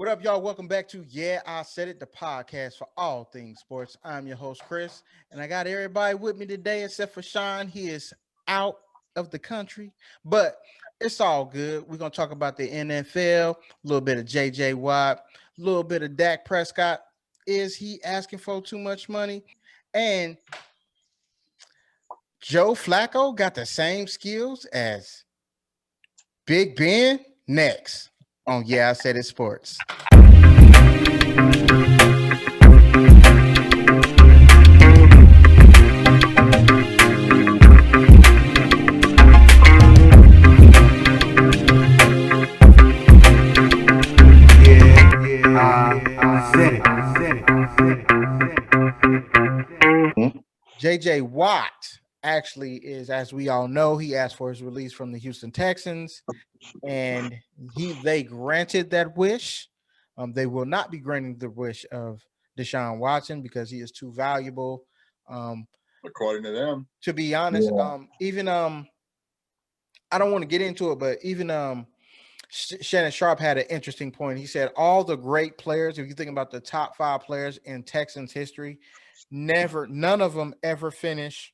What up, y'all? Welcome back to Yeah, I Said It, the podcast for all things sports. I'm your host, Chris, and I got everybody with me today except for Sean. He is out of the country, but it's all good. We're going to talk about the NFL, a little bit of JJ Watt, a little bit of Dak Prescott. Is he asking for too much money? And Joe Flacco got the same skills as Big Ben next on Yeah, I Said It Sports. JJ Watt actually is, as we all know, he asked for his release from the Houston Texans, and they granted that wish. They will not be granting the wish of Deshaun Watson because he is too valuable. According to them, to be honest, even I don't want to get into it, but even Shannon Sharp had an interesting point. He said all the great players, if you think about the top 5 players in Texans history, none of them ever finish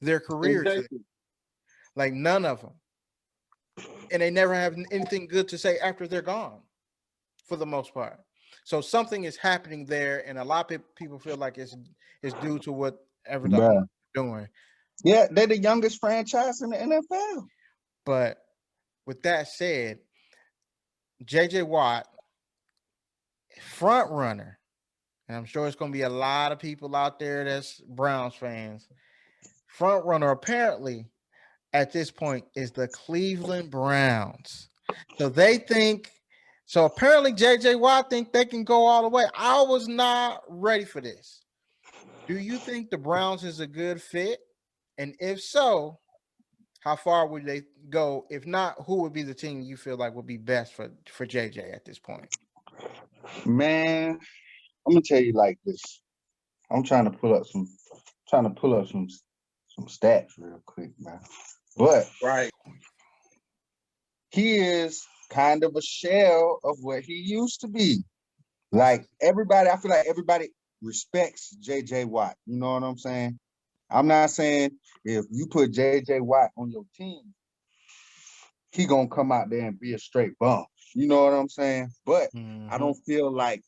their careers. Like none of them. And they never have anything good to say after they're gone, for the most part. So something is happening there, and a lot of people feel like it's due to whatever the owner is doing. Yeah, they're the youngest franchise in the NFL. But with that said, JJ Watt, front runner, and I'm sure it's going to be a lot of people out there that's Browns fans. Front runner apparently at this point is the Cleveland Browns. So they think, so apparently JJ Watt think they can go all the way. I was not ready for this. Do you think the Browns is a good fit? And if so, how far would they go? If not, who would be the team you feel like would be best for JJ at this point? Man, I'm gonna tell you like this. I'm trying to pull up some stats real quick, man. But he is kind of a shell of what he used to be. Like everybody, I feel like everybody respects JJ Watt. You know what I'm saying? I'm not saying if you put JJ Watt on your team, he gonna come out there and be a straight bum. You know what I'm saying? But I don't feel like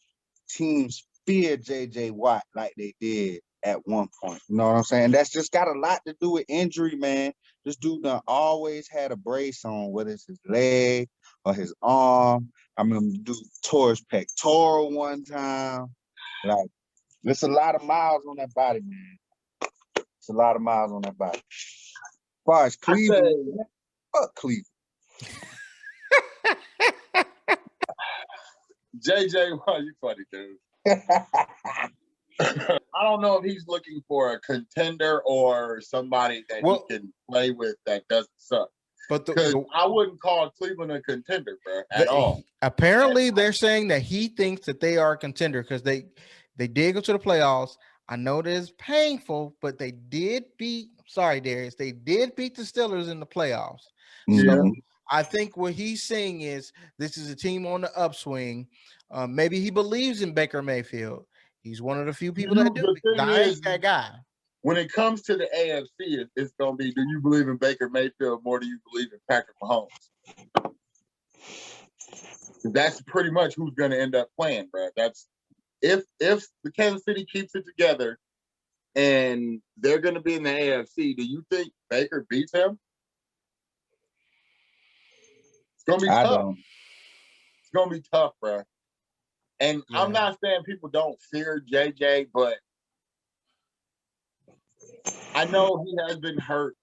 teams fear JJ Watt like they did at one point. You know what I'm saying? That's just got a lot to do with injury, man. This dude done always had a brace on, whether it's his leg or his arm. I mean, dude tore his pectoral one time. Like, there's a lot of miles on that body, man. It's a lot of miles on that body. As far as Cleveland, fuck Cleveland. JJ, well, you funny dude. I don't know if he's looking for a contender or somebody that he can play with that doesn't suck. But I wouldn't call Cleveland a contender, bro, at all. Apparently, they're saying that he thinks that they are a contender because they did go to the playoffs. I know that it's painful, but they did beat. Sorry, Darius. They did beat the Steelers in the playoffs. So I think what he's saying is this is a team on the upswing. Maybe he believes in Baker Mayfield. He's one of the few people that do. I ain't that guy. When it comes to the AFC, it's going to be, do you believe in Baker Mayfield more do you believe in Patrick Mahomes? That's pretty much who's going to end up playing, bro. That's if the Kansas City keeps it together and they're going to be in the AFC, do you think Baker beats him? It's going to be tough. It's going to be tough, bro. And I'm not saying people don't fear JJ, but I know he has been hurt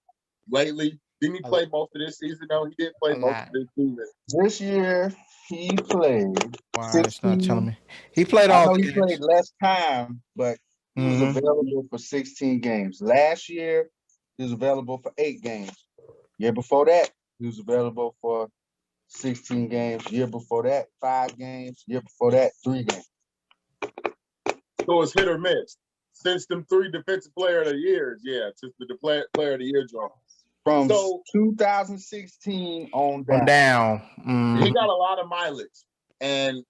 lately. Didn't he play most of this season? No, he did play most of this season. This year, he played. Wow, it's not telling me. He played all. He played less time, but he was available for 16 games. Last year, he was available for 8 games. Year before that, he was available for 16 games. Year before that, 5 games. Year before that, 3 games. So it's hit or miss. Since them 3 defensive player of the years, since the player of the year job. From 2016 on down. He got a lot of mileage. And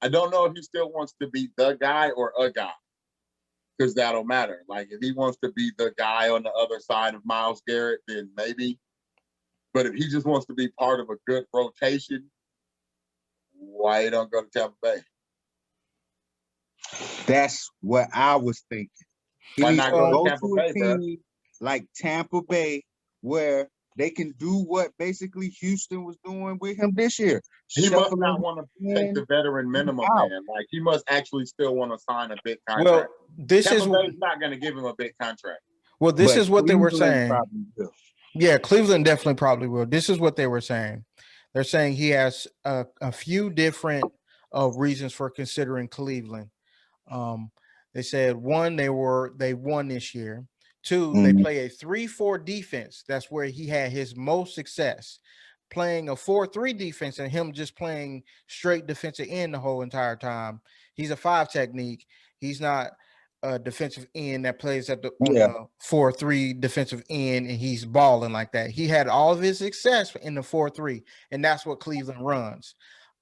I don't know if he still wants to be the guy or a guy, because that'll matter. Like if he wants to be the guy on the other side of Myles Garrett, then maybe. But if he just wants to be part of a good rotation, why you don't go to Tampa Bay? That's what I was thinking. He Why needs not to go to go Tampa to Bay, a bro? team like Tampa Bay, where they can do what basically Houston was doing with him this year. He must Shuffle not him want to take the in, veteran minimum, out. man. Like he must actually still want to sign a big contract. Well, this Tampa is Bay's not going to give him a big contract. well, this But is what they were Cleveland saying. probably will. Yeah, Cleveland definitely probably will. This is what they were saying. They're saying he has a few different reasons for considering Cleveland. They said one, they won this year. Two, they Mhm. play a 3-4 defense. That's where he had his most success. Playing a 4-3 defense and him just playing straight defensive end the whole entire time. He's a 5 technique. He's not a defensive end that plays on Yeah. the 4-3 defensive end and he's balling like that. He had all of his success in the 4-3, and that's what Cleveland runs.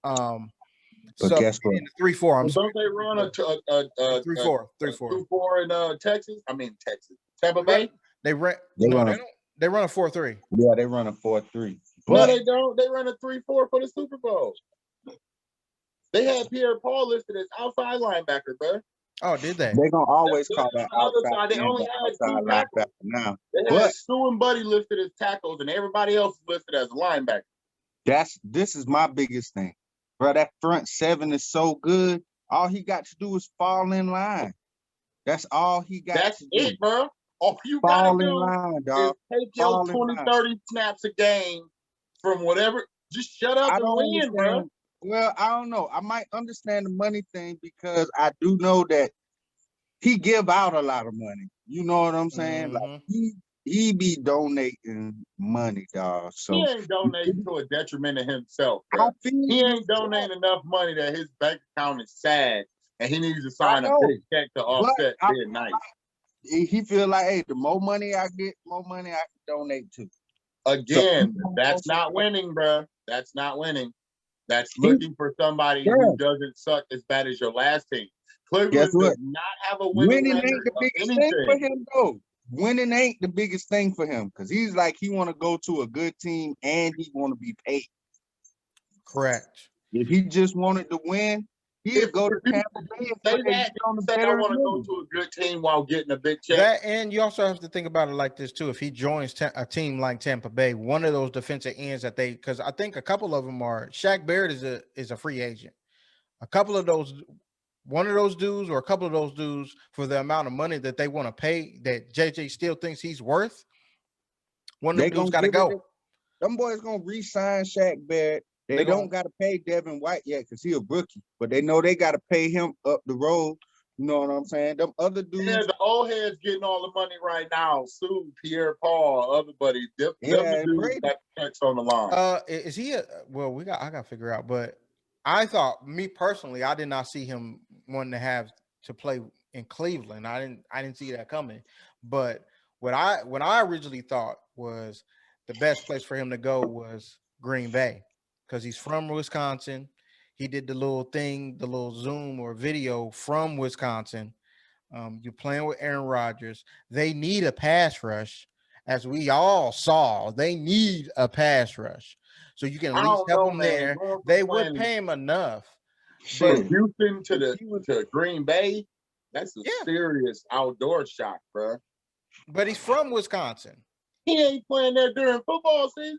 But So guess what? in the 3-4, I'm Well, sorry, don't they run a 3-4, 3-4. 2-4 in Texas? I mean Texas, Tampa They run, Bay. they run They no, run they a, don't. They run a 4-3. yeah, they run a 4-3. No, But they don't. They run a 3-4 for the Super Bowl. They had Pierre Paul listed as outside linebacker, bro. Oh, did they? they're gonna always Then call on that the other outside side, they and only the had outside two tackles. linebacker now. They had But Stu and Buddy listed as tackles, and everybody else is listed as linebacker. this is my biggest thing, bro. That front seven is so good. All he got to do is fall in line. That's all he got That's to do. it, bro. All you gotta Fall in do line, is dog. take your Fall in 20, line. 30 snaps a game from whatever. Just shut up I and don't win, bro. understand. Well, I don't know. I might understand the money thing because I do know that he give out a lot of money. You know what I'm saying? Like Mhm. he be donating money, dog. He So ain't donating to a detriment of himself, I bro. feel He you. ain't donating enough money that his bank account is sad and he needs to I sign a know, big check to but offset I being nice. he feel like, hey, the more money I get, more money I can donate to. Again, So, that's not winning, bro. That's not winning. That's He- looking for somebody Yeah. who doesn't suck as bad as your last team. Guess Cleveland what? does not have a winning Winning ain't record the of biggest thing for anything. him, though. Winning ain't the biggest thing for him because he's like he want to go to a good team and he want to be paid. Correct. If he just wanted to win, he'd If go to you Tampa Bay and say play that, on the say I better want to go level. to a good team while getting a big check. That, and you also have to think about it like this too. If he joins a team like Tampa Bay, one of those defensive ends that they, because I think a couple of them are Shaq Barrett is a free agent. A couple of those, one of those dudes or a couple of those dudes for the amount of money that they want to pay that JJ still thinks he's worth. One of They them dudes gonna got to give it. go. Them boys gonna re-sign Shaq Barrett. They They don't gonna- gotta pay Devin White yet because he a rookie, but they know they gotta pay him up the road. You know what I'm saying? Them other dudes, Yeah, the old heads getting all the money right now. Sue, Pierre Paul, other buddies. Them yeah, the and dudes Brady. got checks on the line. Is he a, well, I got to figure out, but I thought, me personally, I did not see him wanting to have to play in Cleveland. I didn't see that coming. But what I originally thought was the best place for him to go was Green Bay because he's from Wisconsin. He did the little thing, the little Zoom or video from Wisconsin. You're playing with Aaron Rodgers. They need a pass rush, as we all saw. They need a pass rush, so you can at I least don't help know, them man. there. Going from They would playing pay him enough. Shit. from Houston to He was- to Green Bay, that's a Yeah. serious outdoor shot, bro. But he's from Wisconsin. He ain't playing there during football season.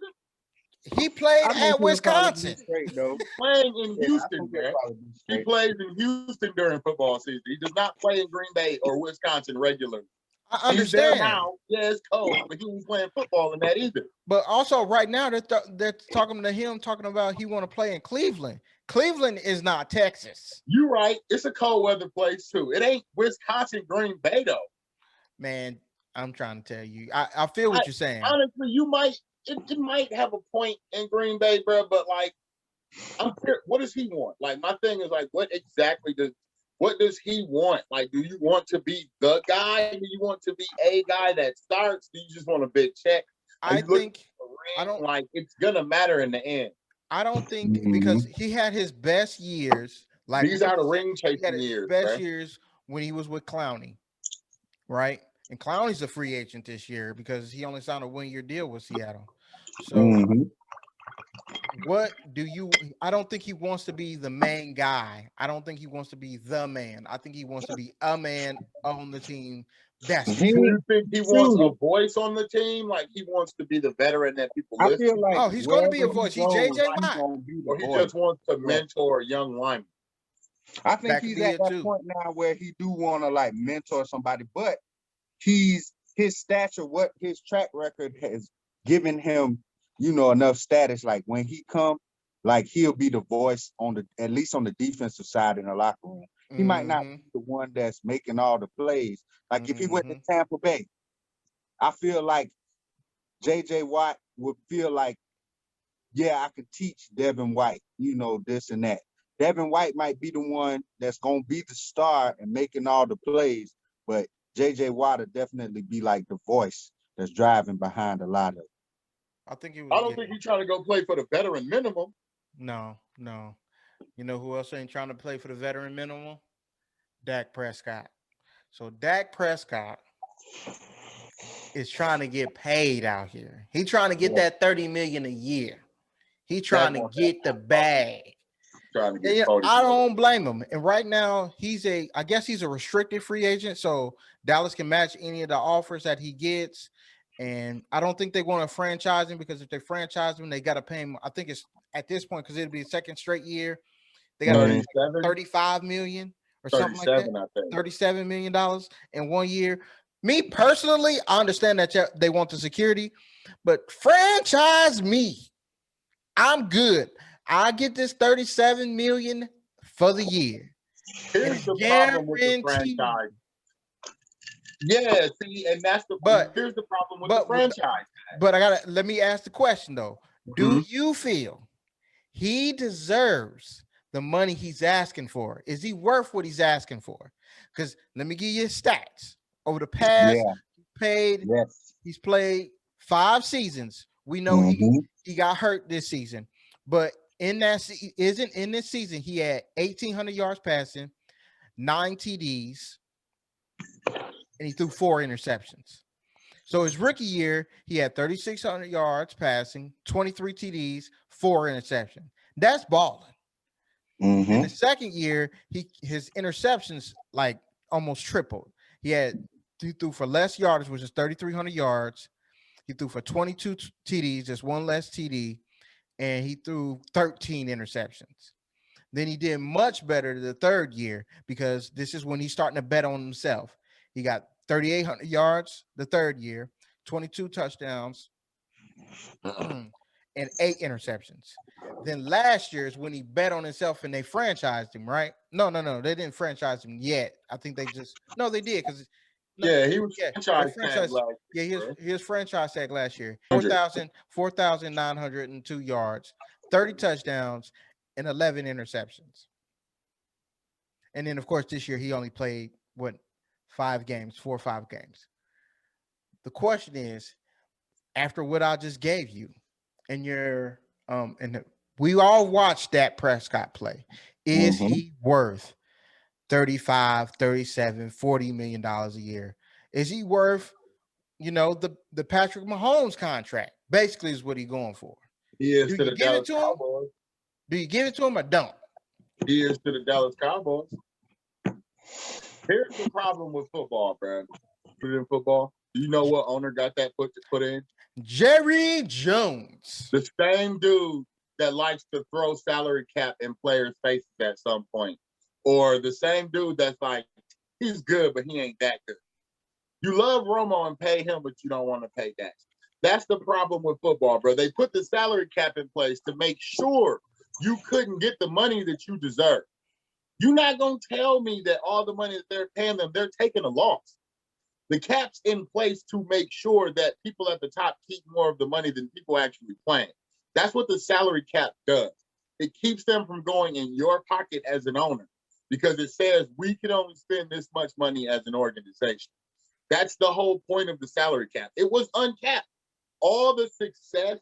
He played I think at he'll probably be Wisconsin. straight, though. Playing in Yeah, I Houston, think he'll man. probably be He straight. plays in Houston during football season. He does not play in Green Bay or Wisconsin regularly. I He's there understand. now. Yeah, it's cold, but he ain't playing football in that either. But also, right now, they're talking to him, talking about he want to play in Cleveland. Cleveland is not Texas, You right. It's a cold weather place too. It ain't Wisconsin, Green Bay though. man. I'm trying to tell you. I feel what you're saying. Honestly, you might it might have a point in Green Bay, bro. But like, what does he want? Like, my thing is like, what does he want? Like, do you want to be the guy? Do you want to be a guy that starts? Do you just want a big check? I think I don't like it's gonna matter in the end. I don't think because he had his best years Like These are the ring he had chasing his years, best bruh. years when he was with Clowney, right? And Clowney's a free agent this year because he only signed a 1-year deal with Seattle. So Mhm. what do you I don't think he wants to be the main guy. I don't think he wants to be the man. I think he wants to be a man on the team. That's He Do you think he wants a shoot. voice on the team? Like he wants to be the veteran that people I listen feel to? like oh, he's going to be a wherever he voice. He goes, JJ he's Watt. gonna be the Or he voice. just wants to Yeah. mentor young linemen? I think That could he's be at it that too. point now where he do want to like mentor somebody, but his stature, what his track record has given him, enough status. Like when he come, like he'll be the voice on the at least on the defensive side in the locker room. He might not Mm-hmm. be the one that's making all the plays. Like if he went to Mm-hmm. Tampa Bay, I feel like JJ Watt would feel like, yeah, I could teach Devin White, this and that. Devin White might be the one that's gonna be the star and making all the plays, but JJ Watt will definitely be like the voice that's driving behind a lot of it. I think he I was don't think he's trying to go play for the veteran minimum. no. You know who else ain't trying to play for the veteran minimum? Dak Prescott. So Dak Prescott is trying to get paid out here. He trying to get Yeah. that 30 million a year. He Dak trying to wants get the bag. trying to And, get 40. I don't blame him. And right now, I guess he's a restricted free agent. So Dallas can match any of the offers that he gets. And I don't think they want to franchise him because if they franchise him, they got to pay him. I think it's at this point because it'll be a second straight year. They got to pay him 37, 35 million or something like that. 37, I think. $37 million in 1 year. Me personally, I understand that they want the security, but franchise me. I'm good. I get this 37 million for the year. Here's the problem with the franchise. Yeah, see, and that's the But here's the problem with the franchise. But let me ask the question though. Do Mhm. you feel he deserves the money he's asking for? Is he worth what he's asking for? Because let me give you his stats. Over the past, he's played 5 seasons. We know he got hurt this season, but in this season, he had 1,800 yards passing, 9 TDs, and he threw 4 interceptions. So his rookie year, he had 3,600 yards passing, 23 TDs, 4 interceptions. That's balling. In the second year, his interceptions like almost tripled. He threw for less yardage, which is 3,300 yards. He threw for 22 TDs, just 1 less TD, and he threw 13 interceptions. Then he did much better the third year because this is when he's starting to bet on himself. He got 3,800 yards the third year, 22 touchdowns, and 8 interceptions. Then last year is when he bet on himself and they franchised him, right? No, they didn't franchise him yet. I think they did because he was franchise. Yeah, he was franchise tag last year. 4,902 yards, 30 touchdowns, and 11 interceptions. And then, of course, this year he only played 4 or 5 games. The question is, after what I just gave you, and we all watched Dak Prescott play, is he worth 35, 37, $40 million a year? Is he worth, the Patrick Mahomes contract? Basically is what he's going for. He is Do to you the give Dallas it to him? Cowboys. Do you give it to him or don't? He is to the Dallas Cowboys. Here's the problem with football, bro. Put it in football. Do you know what owner got that put in? Jerry Jones. The same dude that likes to throw salary cap in players' faces at some point. Or the same dude that's like, he's good, but he ain't that good. You love Romo and pay him, but you don't want to pay Dak. That's the problem with football, bro. They put the salary cap in place to make sure you couldn't get the money that you deserve. You're not going to tell me that all the money that they're paying them, they're taking a loss. The cap's in place to make sure that people at the top keep more of the money than people actually playing. That's what the salary cap does. It keeps them from going in your pocket as an owner because it says we can only spend this much money as an organization. That's the whole point of the salary cap. It was uncapped. All the success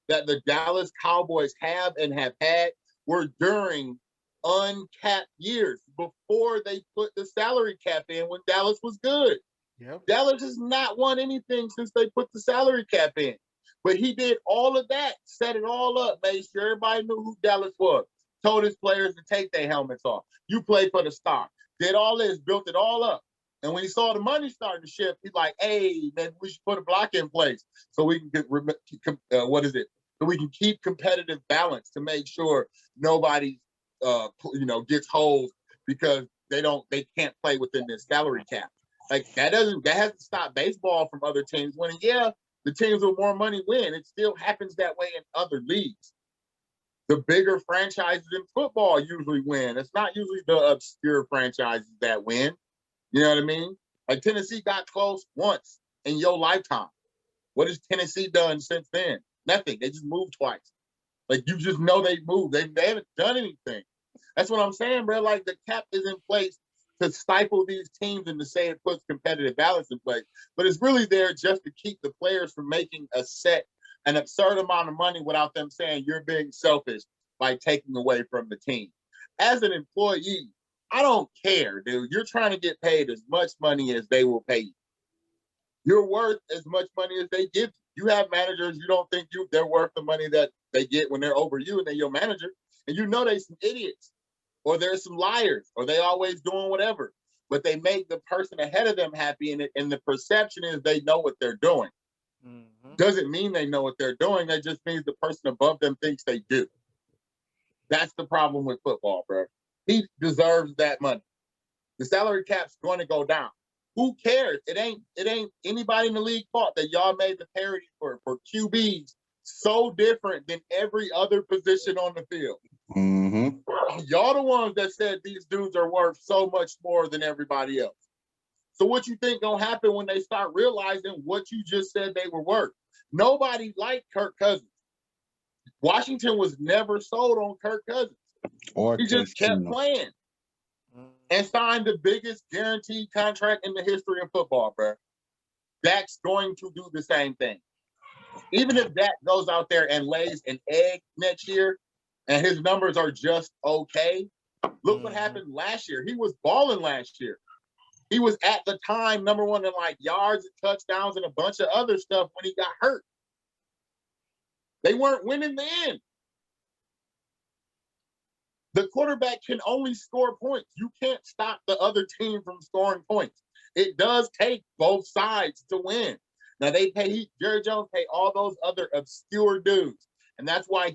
that the Dallas Cowboys have and have had were during uncapped years before they put the salary cap in when Dallas was good. Yep. Dallas has not won anything since they put the salary cap in. But he did all of that, set it all up, made sure everybody knew who Dallas was, told his players to take their helmets off. You play for the star. Did all this, built it all up. And when he saw the money starting to shift, he's like, hey, man, we should put a block in place so we can get, So we can keep competitive balance to make sure nobody, gets holes because they can't play within this salary cap. Like that hasn't stopped baseball from other teams winning. Yeah, the teams with more money win. It still happens that way in other leagues. The bigger franchises in football usually win. It's not usually the obscure franchises that win. You know what I mean? Like Tennessee got close once in your lifetime. What has Tennessee done since then? Nothing. They just moved twice. Like you just know they moved. They haven't done anything. That's what I'm saying, bro. Like the cap is in place to stifle these teams and to say it puts competitive balance in place. But it's really there just to keep the players from making an absurd amount of money without them saying you're being selfish by taking away from the team. As an employee, I don't care, dude. You're trying to get paid as much money as they will pay you. You're worth as much money as they give you. You have managers, you don't think they're worth the money that they get when they're over you and they're your manager. And you know they're some idiots. Or they're some liars, or they always doing whatever. But they make the person ahead of them happy, and the perception is they know what they're doing. Mm-hmm. Doesn't mean they know what they're doing. That just means the person above them thinks they do. That's the problem with football, bro. He deserves that money. The salary cap's going to go down. Who cares? It ain't anybody in the league fault that y'all made the parity for QBs so different than every other position on the field. Mm-hmm. Y'all the ones that said these dudes are worth so much more than everybody else. So what you think gonna happen when they start realizing what you just said they were worth? Nobody liked Kirk Cousins. Washington was never sold on Kirk Cousins. He just kept playing and signed the biggest guaranteed contract in the history of football, bro. Dak's going to do the same thing. Even if Dak goes out there and lays an egg next year, and his numbers are just okay. Look what happened last year. He was balling last year. He was at the time number one in like yards and touchdowns and a bunch of other stuff when he got hurt. They weren't winning then. The quarterback can only score points. You can't stop the other team from scoring points. It does take both sides to win. Now Jerry Jones pay all those other obscure dudes. And that's why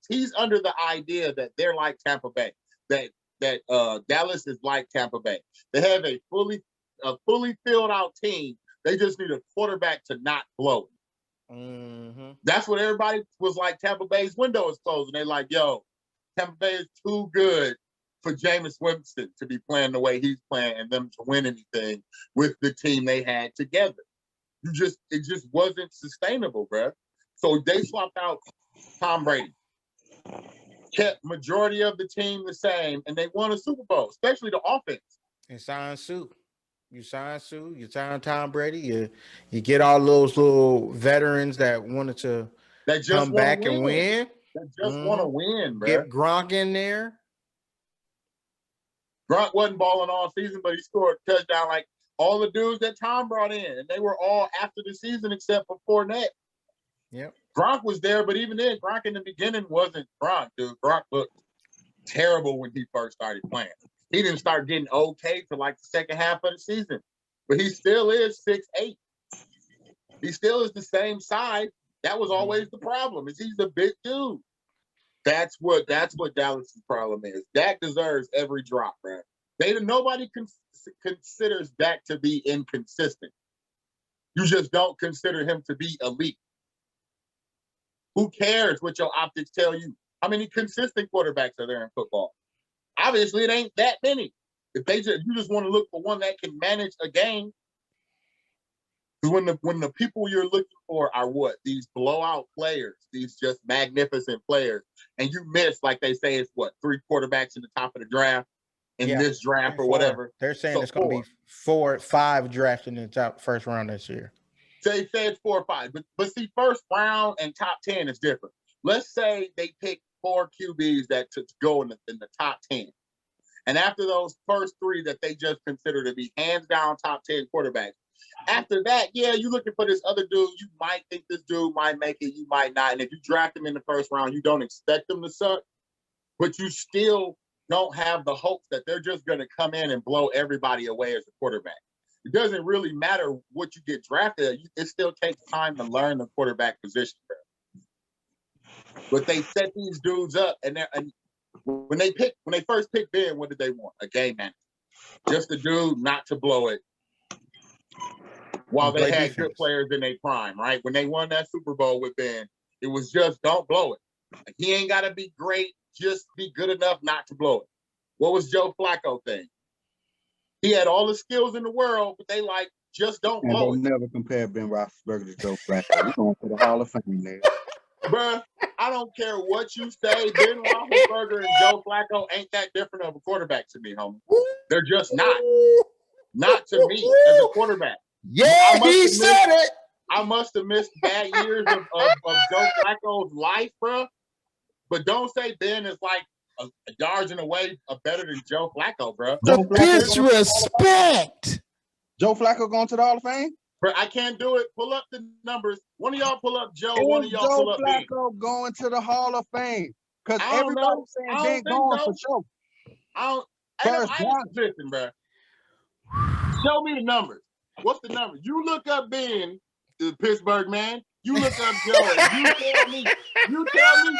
he's under the idea that they're like Tampa Bay, that Dallas is like Tampa Bay. They have a fully filled out team. They just need a quarterback to not blow it. Mm-hmm. That's what everybody was like. Tampa Bay's window is closed, and they're like, "Yo, Tampa Bay is too good for Jameis Winston to be playing the way he's playing and them to win anything with the team they had together. It just wasn't sustainable, bro. So they swapped out Tom Brady, kept majority of the team the same, and they won a Super Bowl, especially the offense. And sign Sue. You sign Sue, you sign Tom Brady, you get all those little veterans that wanted to come back and win. They just want to win, bro. Get Gronk in there. Gronk wasn't balling all season, but he scored a touchdown like all the dudes that Tom brought in, and they were all after the season except for Fournette. Yep. Gronk was there, but even then, Gronk in the beginning wasn't Gronk, dude. Gronk looked terrible when he first started playing. He didn't start getting okay till like the second half of the season, but he still is 6'8". He still is the same size. That was always the problem. Is he's a big dude. That's what Dallas's problem is. Dak deserves every drop, man. Nobody considers Dak to be inconsistent. You just don't consider him to be elite. Who cares what your optics tell you? How many consistent quarterbacks are there in football? Obviously, it ain't that many. If you just want to look for one that can manage a game, because when the people you're looking for are what? These blowout players, these just magnificent players, and you miss, like they say, it's what, 3 quarterbacks in the top of the draft in this draft or whatever. They're saying it's going to be 4 or 5 drafts in the top first round this year. They say it's 4 or 5, but see, first round and top 10 is different. Let's say they pick 4 QBs that to go in the top 10. And after those first 3 that they just consider to be hands down top 10 quarterbacks, after that, yeah, you're looking for this other dude. You might think this dude might make it, you might not. And if you draft him in the first round, you don't expect him to suck, but you still don't have the hopes that they're just going to come in and blow everybody away as a quarterback. It doesn't really matter what you get drafted at. It still takes time to learn the quarterback position. But they set these dudes up, and when they first picked Ben, what did they want? A game manager, just a dude not to blow it. While they had good players in their prime, right? When they won that Super Bowl with Ben, it was just don't blow it. Like, he ain't got to be great, just be good enough not to blow it. What was Joe Flacco thing? He had all the skills in the world, but they like, just don't blow it. Never compare Ben Roethlisberger to Joe Flacco. We're going to the Hall of Fame there. Bruh, I don't care what you say. Ben Roethlisberger and Joe Flacco ain't that different of a quarterback to me, homie. They're just not. Not to me as a quarterback. Yeah, he said it. I must have missed bad years of Joe Flacco's life, bro. But don't say Ben is like a yards and away better than Joe Flacco, bro. The disrespect. Joe Flacco going to the Hall of Fame? Bro, I can't do it. Pull up the numbers. One of y'all pull up Joe. One of y'all pull up Ben. Joe Flacco going to the Hall of Fame? Because everybody's saying Ben going for sure. I listen, bro. Show me the numbers. What's the number? You look up Ben, the Pittsburgh man. You look up Joe. You tell me,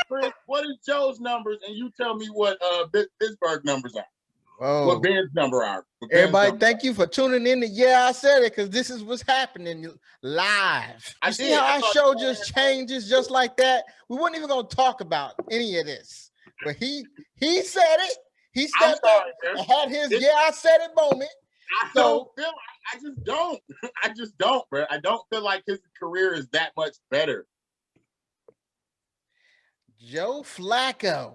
Chris, what is Joe's numbers, and you tell me what Pittsburgh numbers are. Oh. What Ben's number are. Everybody, thank you for tuning in to Yeah, I Said It, because this is what's happening live. You see how our show just changes just like that? We weren't even going to talk about any of this. But he said it. He stepped up and had his Yeah, I Said It moment. I just don't, bro. I don't feel like his career is that much better. Joe Flacco.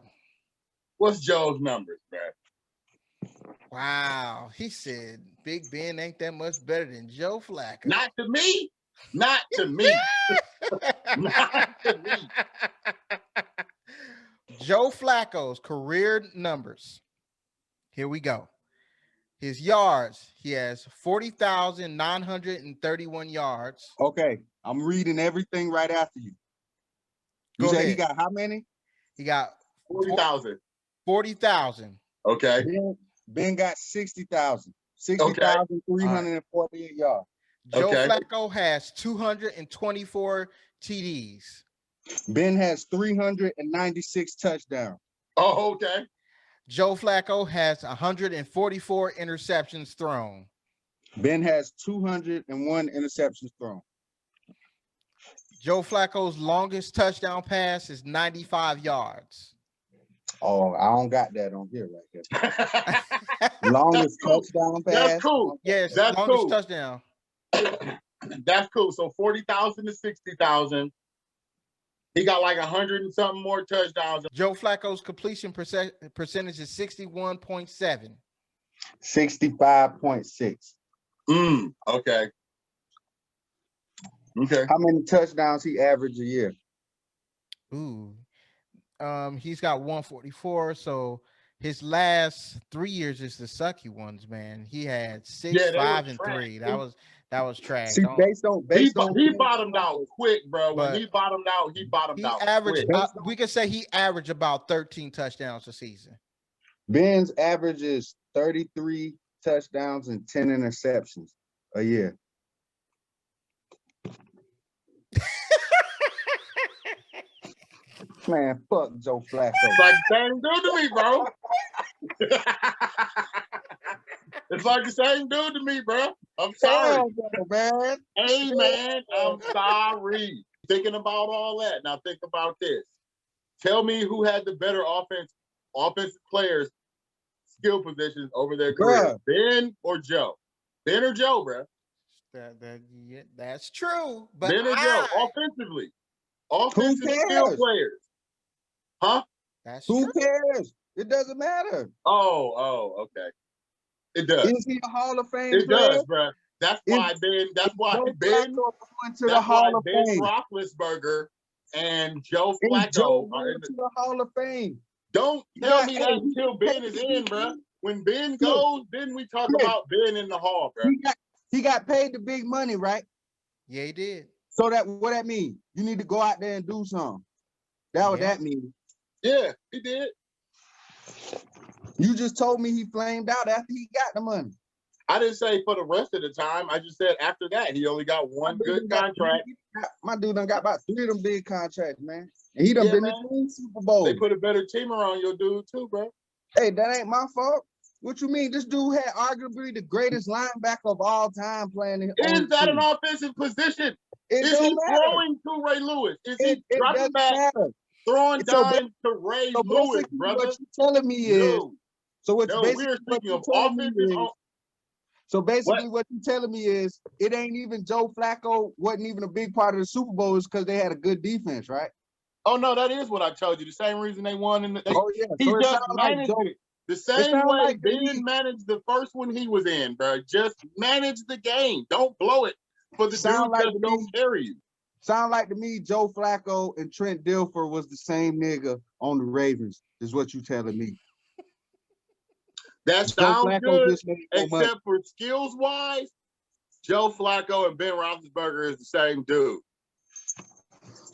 What's Joe's numbers, bro? Wow. He said Big Ben ain't that much better than Joe Flacco. Not to me. Not to me. Not to me. Joe Flacco's career numbers. Here we go. His yards, he has 40,931 yards. Okay, I'm reading everything right after you. You said he got how many? He got 40,000. 40,000. Okay. Ben got 60,000. 60,348 yards. Joe Flacco has 224 TDs. Ben has 396 touchdowns. Oh, okay. Joe Flacco has 144 interceptions thrown. Ben has 201 interceptions thrown. Joe Flacco's longest touchdown pass is 95 yards. Oh, I don't got that on here right here. Longest touchdown pass. That's cool. Yes, that's longest touchdown. That's cool. So 40,000 to 60,000. He got like 100 and something more touchdowns. Joe Flacco's completion percentage is 61.7. 65.6. Okay. Okay. How many touchdowns he average a year? Ooh. He's got 144. So his last 3 years is the sucky ones, man. He had 6, 5, and 3. That was trash. See, based on he bottomed out quick, bro. When he bottomed out, he bottomed out. Averaged, we could say he averaged about 13 touchdowns a season. Ben's average is 33 touchdowns and 10 interceptions a year. Man, fuck Joe Flacco. It's like the same dude to me, bro. It's like the same dude to me, bro. I'm sorry. Man. Hey, man, I'm sorry. Thinking about all that. Now think about this. Tell me who had the better offensive players, skill positions over their career. Ben or Joe? Ben or Joe, bro? That's true. But Ben or Joe, offensively. Offensive skill players. Huh? Who cares? It doesn't matter. Oh, okay. It does. Is he a Hall of Fame It player? does, bro. That's why Ben went to the Hall of Ben Fame. Roethlisberger and Joe Flacco are in the Hall of Fame. Don't tell me that until Ben is in, bro. when Ben goes, then we talk about Ben in the Hall, bro. He got paid the big money, right? Yeah, he did. So what that mean? You need to go out there and do something. That what that mean. Yeah, he did. You just told me he flamed out after he got the money. I didn't say for the rest of the time. I just said after that, he only got one good contract. My dude done got about 3 of them big contracts, man. And he done been to 2 Super Bowls. They put a better team around your dude too, bro. Hey, that ain't my fault. What you mean? This dude had arguably the greatest linebacker of all time playing. Is that an offensive position? Is he throwing to Ray Lewis? Is he dropping back, throwing dimes to Ray Lewis, brother? What you telling me is, so what we're speaking of offensive. So basically, what you telling me is, it ain't even Joe Flacco wasn't even a big part of the Super Bowl is because they had a good defense, right? Oh no, that is what I told you. The same reason they won in the. He so just managed it the same way Ben managed the first one he was in, bro. Just manage the game. Don't blow it for the dude that don't carry you. Sound like to me, Joe Flacco and Trent Dilfer was the same nigga on the Ravens. Is what you telling me? That sounds good, except for skills-wise, Joe Flacco and Ben Roethlisberger is the same dude.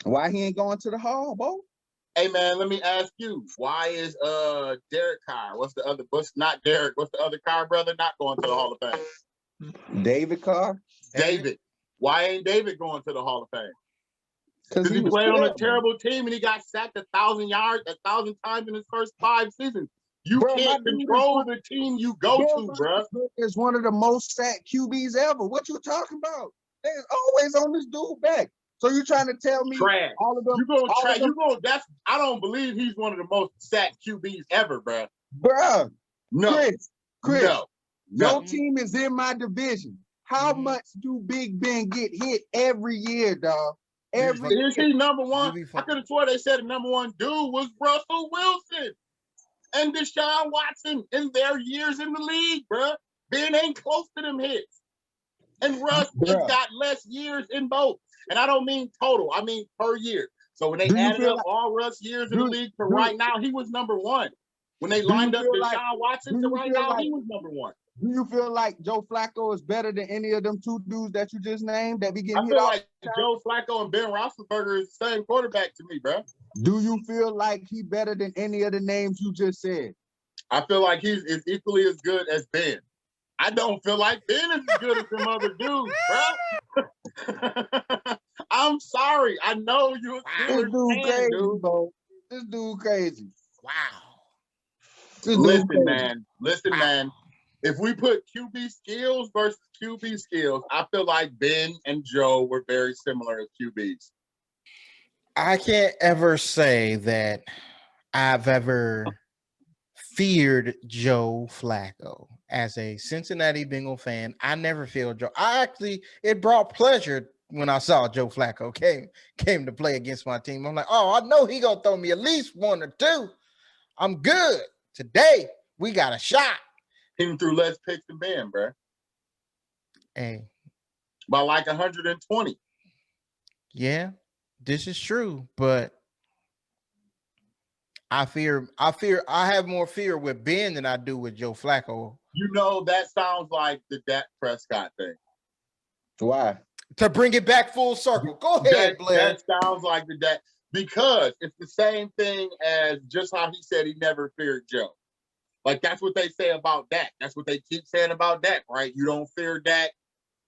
Why he ain't going to the Hall, Bo? Hey man, let me ask you, why is Derek Carr? What's the other Carr brother not going to the Hall of Fame? David Carr? David. Why ain't David going to the Hall of Fame? Because he played on a terrible team and he got sacked 1,000 times in his first 5 seasons. You can't control the team you go to, bro. It's one of the most sacked QBs ever. What you talking about? They're always on this dude back. So you trying to tell me all of them? I don't believe he's one of the most sacked QBs ever, bro. Bruh. No. Chris. No. Your team is in my division. How much do Big Ben get hit every year, dog? Is he number one? I could have swore they said the number one dude was Russell Wilson and Deshaun Watson in their years in the league, bro. Ben ain't close to them hits. And Russ has got less years in both. And I don't mean total, I mean per year. So when they added up all Russ years in the league to right now, he was number one. When they lined up Deshaun Watson to right now, he was number one. Do you feel like Joe Flacco is better than any of them 2 dudes that you just named that be getting hit? I feel like Joe Flacco and Ben Roethlisberger is the same quarterback to me, bro. Do you feel like he better than any of the names you just said? I feel like he's equally as good as Ben. I don't feel like Ben is as good as some other dudes, bro. I'm sorry. I know you're this dude crazy, bro. This dude crazy. Wow. Listen, man. If we put QB skills versus QB skills, I feel like Ben and Joe were very similar as QBs. I can't ever say that I've ever feared Joe Flacco. As a Cincinnati Bengal fan, I never feared Joe. It brought pleasure when I saw Joe Flacco came to play against my team. I'm like, oh, I know he gonna throw me at least 1 or 2. I'm good. Today, we got a shot. He threw less picks than Ben, bro. Hey. By like 120. Yeah, this is true, but I have more fear with Ben than I do with Joe Flacco. You know, that sounds like the Dak Prescott thing. Why? To bring it back full circle. Go ahead, Blair. That sounds like the Dak, because it's the same thing as just how he said he never feared Joe. Like, that's what they say about Dak. That's what they keep saying about Dak, right? You don't fear Dak.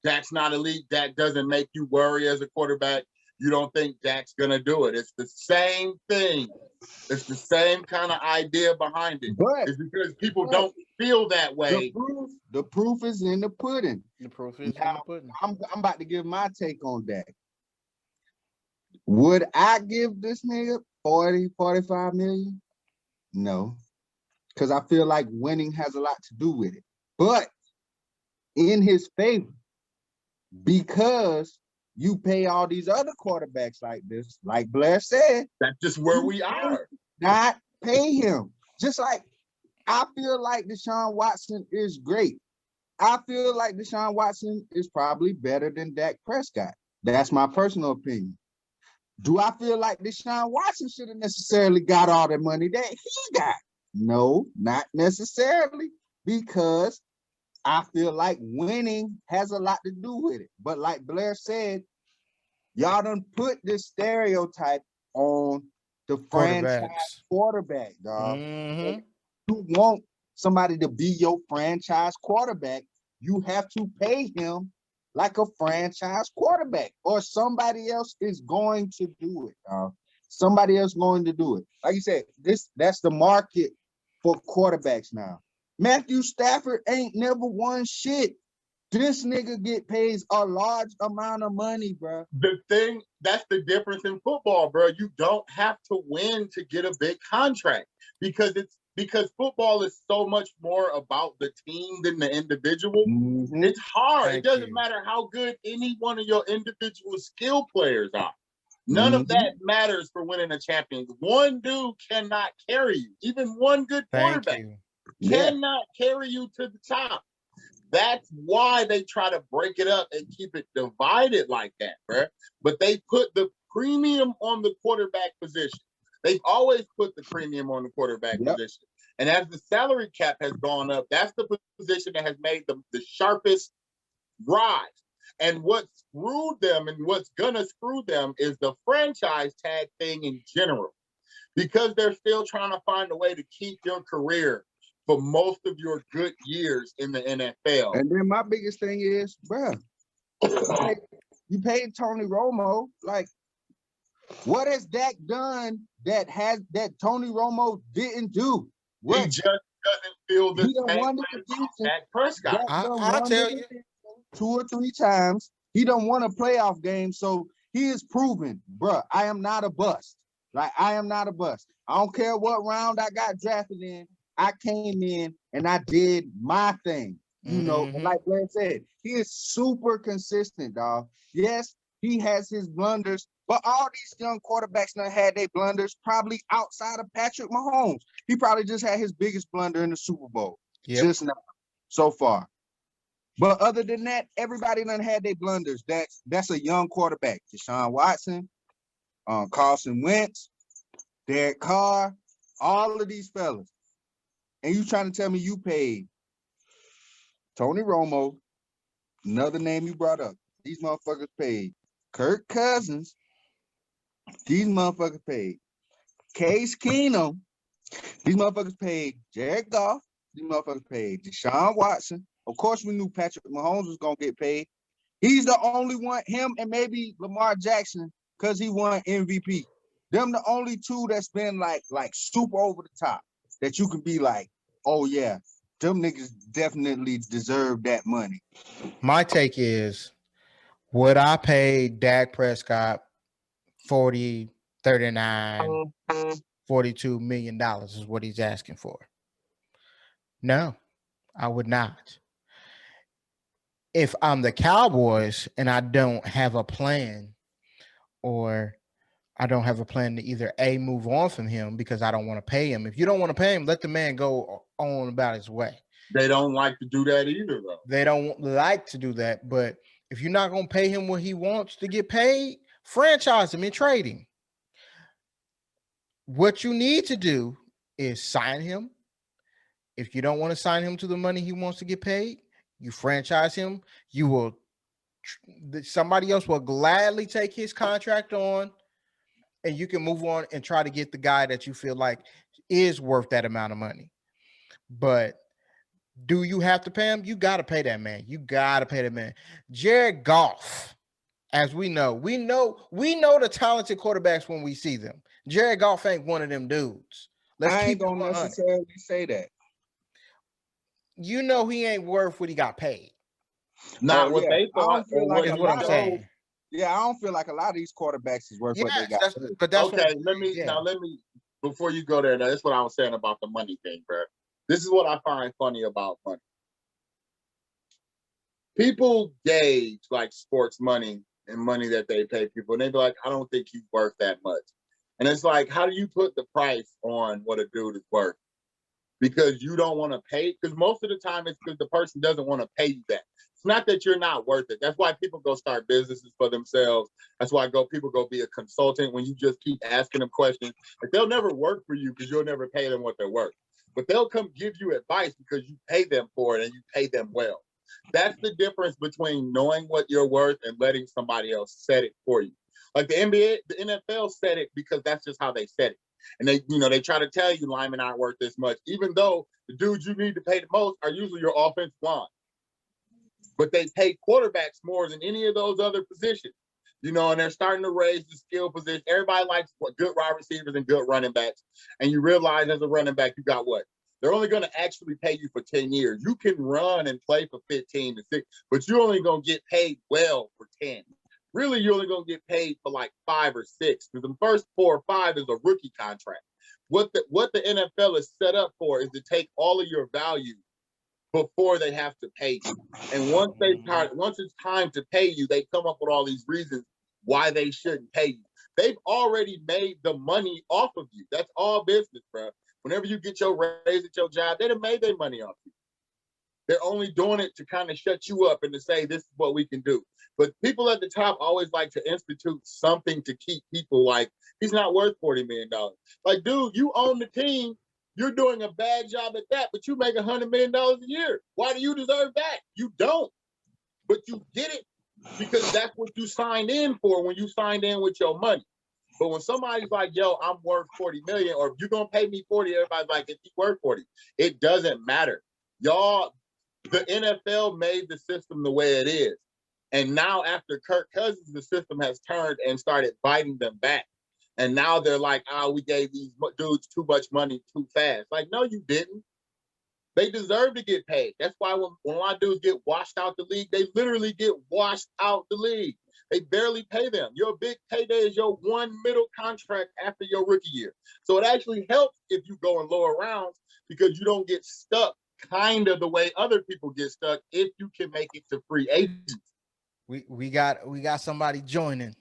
Dak's not elite. Dak doesn't make you worry as a quarterback. You don't think Dak's going to do it. It's the same thing. It's the same kind of idea behind it. It's because people don't feel that way. The proof is in the pudding. The proof is in the pudding. I'm about to give my take on Dak. Would I give this nigga 40, 45 million? No. Because I feel like winning has a lot to do with it. But in his favor, because you pay all these other quarterbacks like this, like Blair said. That's just where we are. Not pay him. Just like I feel like Deshaun Watson is great. I feel like Deshaun Watson is probably better than Dak Prescott. That's my personal opinion. Do I feel like Deshaun Watson should have necessarily got all the money that he got? No, not necessarily. because I feel like winning has a lot to do with it. But like Blair said, y'all done put this stereotype on the franchise Quarterbacks. quarterback, dog. Mm-hmm. You want somebody to be your franchise quarterback, you have to pay him like a franchise quarterback, or somebody else is going to do it. Somebody else going to do it. Like you said, that's the market for quarterbacks now. Matthew Stafford ain't never won shit. This nigga get paid a large amount of money, bro. That's the difference in football, bro. You don't have to win to get a big contract because football is so much more about the team than the individual. Mhm. It's hard. Thank It doesn't you. matter how good any one of your individual skill players are. None of that matters for winning a championship. One dude cannot carry you. Even one good Thank quarterback you. cannot carry you to the top. That's why they try to break it up and keep it divided like that, bro. But they put the premium on the quarterback position. They've always put the premium on the quarterback position. And as the salary cap has gone up, that's the position that has made the sharpest rise. And what screwed them and what's gonna screw them is the franchise tag thing in general, because they're still trying to find a way to keep your career for most of your good years in the NFL. And then my biggest thing is, bro, you paid Tony Romo. Like, what has Dak done that Tony Romo didn't do? What? He just doesn't feel the same won way the about division. Dak Prescott. I'll tell you. 2 or 3 times. He done won a playoff game, so he is proven, bro, I am not a bust. Like, I am not a bust. I don't care what round I got drafted in. I came in and I did my thing. You know, like Blair said, he is super consistent, dog. Yes, he has his blunders, but all these young quarterbacks done had their blunders probably outside of Patrick Mahomes. He probably just had his biggest blunder in the Super Bowl just now, so far. But other than that, everybody done had their blunders. That's a young quarterback. Deshaun Watson, Carson Wentz, Derek Carr, all of these fellas. And you trying to tell me you paid Tony Romo, another name you brought up. These motherfuckers paid Kirk Cousins. These motherfuckers paid Case Keenum. These motherfuckers paid Jared Goff. These motherfuckers paid Deshaun Watson. Of course, we knew Patrick Mahomes was going to get paid. He's the only one, him and maybe Lamar Jackson, because he won MVP. Them the only two that's been like super over the top that you can be like, oh yeah, them niggas definitely deserve that money. My take is, would I pay Dak Prescott 40, 39, $42 million is what he's asking for? No, I would not. If I'm the Cowboys and I don't have a plan, or I don't have a plan to either A, move on from him because I don't want to pay him. If you don't want to pay him, let the man go on about his way. They don't like to do that either, though. They don't like to do that. But if you're not going to pay him what he wants to get paid, franchise him and trade him. What you need to do is sign him. If you don't want to sign him to the money he wants to get paid, you franchise him. You will, somebody else will gladly take his contract on, and you can move on and try to get the guy that you feel like is worth that amount of money. But do you have to pay him? You got to pay that man. You got to pay that man. Jared Goff, as we know the talented quarterbacks when we see them. Jared Goff ain't one of them dudes. I ain't gonna necessarily say that. You know he ain't worth what he got paid. Not what they thought. Is what I'm saying. Yeah, I don't feel like a lot of these quarterbacks is worth what they got. But that's okay. Let me before you go there. Now, that's what I was saying about the money thing, bro. This is what I find funny about money. People gauge like sports money and money that they pay people, and they be like, "I don't think he's worth that much." And it's like, how do you put the price on what a dude is worth? Because you don't want to pay. Because most of the time, it's because the person doesn't want to pay you that. It's not that you're not worth it. That's why people go start businesses for themselves. That's why people go be a consultant when you just keep asking them questions. Like, they'll never work for you because you'll never pay them what they're worth. but they'll come give you advice because you pay them for it and you pay them well. That's the difference between knowing what you're worth and letting somebody else set it for you. Like the NBA, the NFL set it because that's just how they set it. And they, they try to tell you linemen aren't worth this much, even though the dudes you need to pay the most are usually your offensive line. But they pay quarterbacks more than any of those other positions, and they're starting to raise the skill position. Everybody likes good wide receivers and good running backs. And you realize as a running back, you got what? They're only going to actually pay you for 10 years. You can run and play for 15 to 6, but you're only going to get paid well for 10. Really, you're only going to get paid for like 5 or 6, because the first 4 or 5 is a rookie contract. What the NFL is set up for is to take all of your value before they have to pay you. And once it's time to pay you, they come up with all these reasons why they shouldn't pay you. They've already made the money off of you. That's all business, bro. Whenever you get your raise at your job, they'd have made their money off you. They're only doing it to kind of shut you up and to say, this is what we can do. But people at the top always like to institute something to keep people like, he's not worth $40 million. Like, dude, you own the team. You're doing a bad job at that, but you make $100 million a year. Why do you deserve that? You don't. But you get it because that's what you signed in for when you signed in with your money. But when somebody's like, yo, I'm worth 40 million, or if you're going to pay me 40, everybody's like, if you worth 40, it doesn't matter. Y'all, the NFL made the system the way it is. And now after Kirk Cousins, the system has turned and started biting them back. And now they're like, we gave these dudes too much money too fast. Like, no, you didn't. They deserve to get paid. That's why when a lot of dudes get washed out the league, they literally get washed out the league. They barely pay them. Your big payday is your one middle contract after your rookie year. So it actually helps if you go in lower rounds because you don't get stuck kind of the way other people get stuck if you can make it to free agents. We got somebody joining.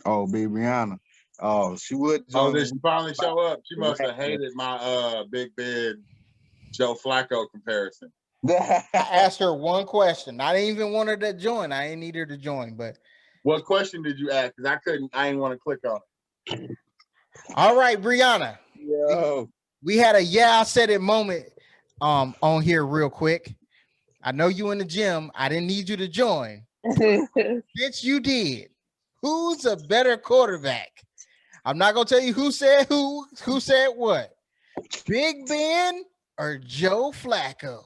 Oh, Big Brianna. Oh, she would join. Oh, did she finally show up? She must have hated my Big Ben Joe Flacco comparison. I asked her one question. I didn't even want her to join. I didn't need her to join, but what question did you ask? Because I didn't want to click on it. All right, Brianna. Yo. We had a I said it moment on here real quick. I know you in the gym. I didn't need you to join. Since you did, who's a better quarterback? I'm not gonna tell you who said what. Big Ben or Joe Flacco?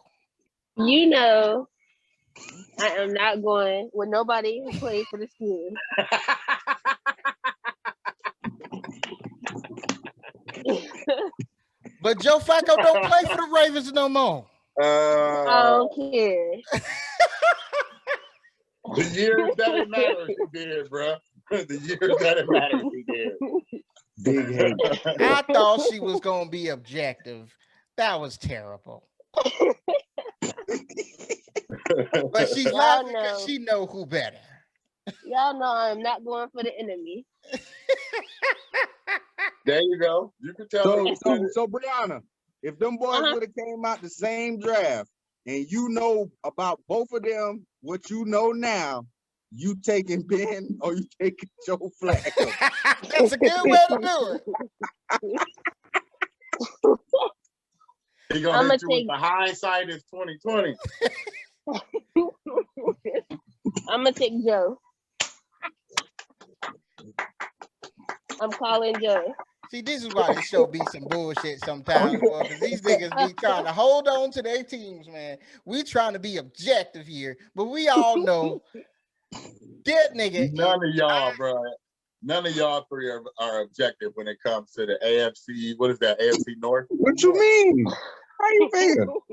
I am not going with nobody who plays for the Steelers. But Joe Flacco don't play for the Ravens no more. I don't care. The years that it matters, he did, bro. The years that it matters, he did. Big hate. I thought she was gonna be objective. That was terrible. But she's laughing because she know who better. Y'all know I'm not going for the enemy. There you go. You can tell. So Brianna, if them boys would have came out the same draft and you know about both of them, what you know now, you taking Ben or you taking Joe Flacco? That's a good way to do it. He's gonna hit you with the hindsight is 2020. I'm gonna take Joe. I'm calling Joe. See, this is why this show be some bullshit sometimes, because these niggas be trying to hold on to their teams, man. We trying to be objective here, but we all know that nigga. None of y'all, bro. None of y'all three are objective when it comes to the AFC. What is that? AFC North? What you mean? How you feel?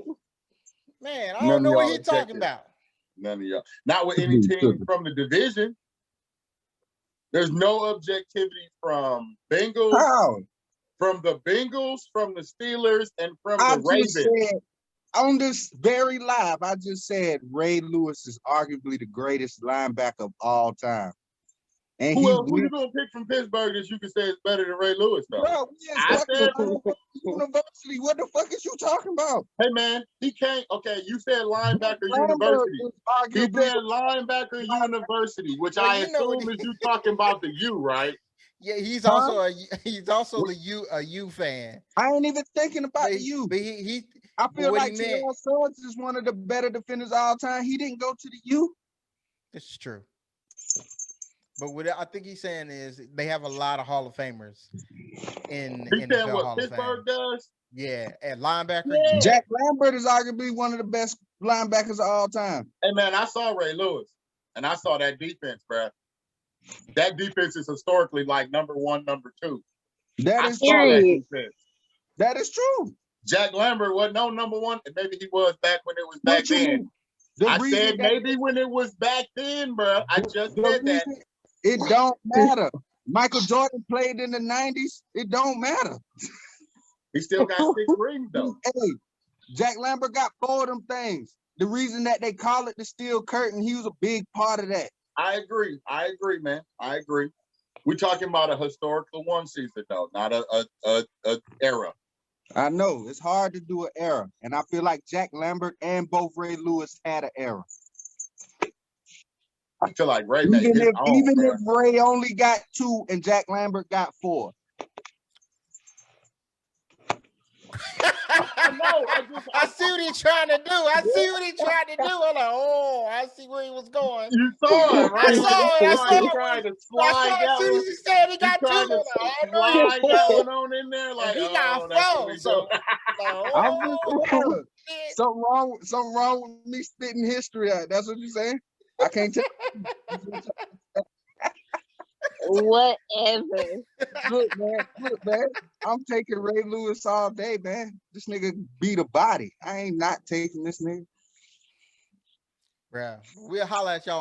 Man, I don't know what he's talking about. None of y'all. Not with any team from the division. There's no objectivity from Bengals, from the Bengals, from the Steelers, and from the Ravens. On this very live, I just said Ray Lewis is arguably the greatest linebacker of all time. And who you gonna pick from Pittsburgh that you can say is better than Ray Lewis, though? Bro, I said university. What the fuck is you talking about? Hey man, he can't. Okay, you said linebacker university. He said linebacker university, which I assume is you talking about the U, right? Yeah, he's Huh? also a U fan. I ain't even thinking about But, the U. but he I but feel what like he meant. Terrell Suggs is one of the better defenders of all time. He didn't go to the U. This is true. But what I think he's saying is they have a lot of Hall of Famers in He saying NFL what Hall of Fame. Pittsburgh does? Yeah, at linebacker. Yeah. Jack Lambert is arguably one of the best linebackers of all time. Hey man, I saw Ray Lewis, and I saw that defense, bro. That defense is historically like number 1, number 2. That I is saw that Period. defense. That is true. Jack Lambert wasn't no number 1, and maybe he was back when it was back What you then. mean? The I reason said that maybe when it was back then, bro. I just the said that. reason it don't matter. Michael Jordan played in the 90s. It don't matter. He still got 6 rings though. Hey, Jack Lambert got 4 of them things. The reason that they call it the steel curtain, he was a big part of that. I agree, man. I agree. We're talking about a historical one season though, not a era. I know it's hard to do an era, and I feel like Jack Lambert and both Ray Lewis had an era. I feel like Ray made Even his if own, even bro. if Ray only got 2 and Jack Lambert got 4. I know. I see what he's trying to do. I see what he's trying to do. I'm like, oh, I see where he was going. You saw it, right? I saw it. I saw it. Trying to I slide saw it. that As soon one. as he said he got 2, Trying I'm to like, oh, slide no. that one on in there, like He got that's what 4. we So, do. I'm just oh, shit. something wrong with me spitting history out. That's what you're saying? I can't tell. Whatever. Look, man. I'm taking Ray Lewis all day, man. This nigga beat a body. I ain't not taking this nigga. Bruh, we'll holler at y'all